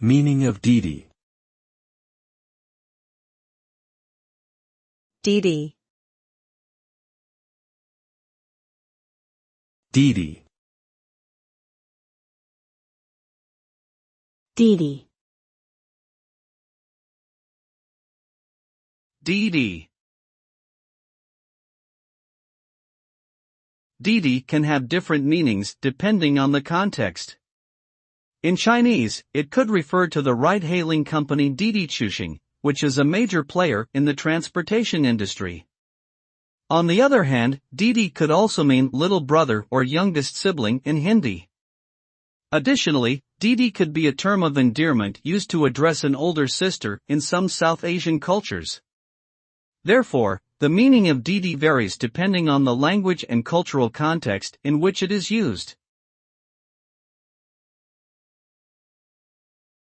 Meaning of didi. Didi. Didi. Didi. Didi. Didi can have different meanings depending on the context. In Chinese, it could refer to the ride-hailing company Didi Chuxing, which is a major player in the transportation industry. On the other hand, didi could also mean little brother or youngest sibling in Hindi. Additionally, didi could be a term of endearment used to address an older sister in some South Asian cultures. Therefore, the meaning of didi varies depending on the language and cultural context in which it is used.